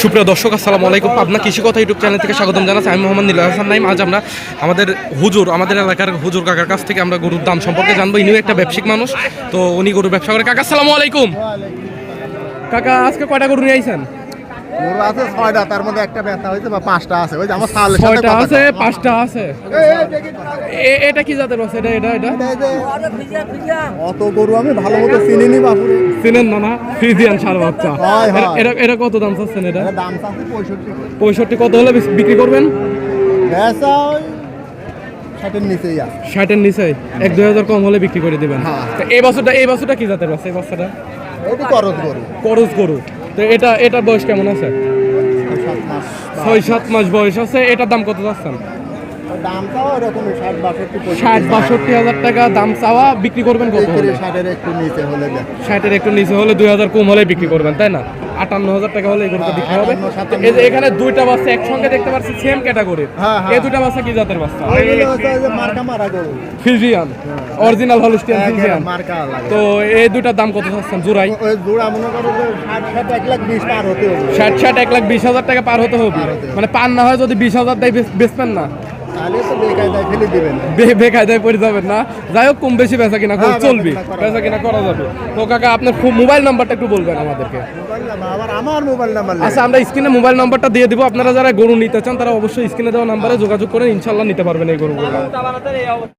সুপ্রিয় দর্শক, আসসালামু আলাইকুম। পাবনা কৃষি কথা ইউটিউব চ্যানেল থেকে স্বাগতম জানাচ্ছি। আমি মোহাম্মদ নীল হাসান নাইম। আজ আমরা আমাদের এলাকার হুজুর কাকার কাছ থেকে আমরা গরুর দাম সম্পর্কে জানবো। ইনিও একটা ব্যবসায়িক মানুষ, তো উনি গরুর ব্যবসা করে। কাকা আসসালামু আলাইকুম। কাকা আজকে কয়টা গরু নিয়ে আইছেন? গরু আছে 6টা, তার মধ্যে একটা ব্যথা হয়েছে বা 5টা আছে। ওই যে আমার সাল 6টা আছে, 5টা আছে। এটা কি জাতের আছে? এটা অত গরু আমি ভালো মতো চিনিনি বাপুরে। চিনেন না? ফ্রিজিয়ান সার বাচ্চা। এটা কত দাম চাচ্ছেন? এটা দাম আছে 65। কত হলে বিক্রি করবেন? বেচা ওই 60-এর নিচেই আছে। 60-এর নিচে 1-2 হাজার কম হলে বিক্রি করে দিবেন। হ্যাঁ। এই বছরটা কি জাতের আছে? এই বাচ্চাটা ওইটা করজ গরু, করজ গরু। তো এটার বয়স কেমন আছে? 7 মাস। 6-7 মাস বয়স আছে। এটার দাম কত চাচ্ছেন? দামটাও এরকম 60-62 60-62 হাজার টাকা দাম চাওয়া। বিক্রি করবেন কত হলে? 60-এর একটু নিচে হলে 60-এর একটু নিচে হলে 2 হাজার কম হলে বিক্রি করবেন, তাই না? 58 হাজার টাকা হলে এই গরুটা বিক্রি হবে। 58, এই যে এখানে দুইটা বাচ্চা একসঙ্গে দেখতে পাচ্ছি, সেম ক্যাটাগরি। হ্যাঁ। এই দুইটা বাচ্চা কি জাতের বাচ্চা? ওইগুলো হচ্ছে ওই যে মার্কা মারা গরু, ফ্রিজিয়ান, অরিজিনাল হলস্টিয়ান ফ্রিজিয়ান। মার্কা লাগে। তো এই দুইটার দাম কত চাচ্ছেন জোড়াই? ওই জোড়া মনে করো যে 60-1,20,000 পার হতে হবে। 60-1,20,000 টাকা পার হতে হবে। মানে পার না হয় যদি 20,000 দেয় বেচবেন না? তাহলে তো বেকায়দায় ফেলে দিবেন। বেকায়দায় পড়ে যাবেন না? যাই হোক, কম বেশি বেচা কিনা হ্যাঁ, চলবে, বেচা কিনা বেচা কিনা করা যাবে। তো কাকা আপনার মোবাইল নাম্বারটা একটু বলবেন আমাদেরকে। আমার মোবাইল নাম্বার আচ্ছা, আমরা স্ক্রিনে মোবাইল নাম্বারটা দিয়ে দিব। আপনারা যারা গরু নিতে চান তারা অবশ্যই স্ক্রিনে দেওয়া নাম্বারে যোগাযোগ করেন, ইনশাল্লাহ নিতে পারবেন এই গরুগুলো।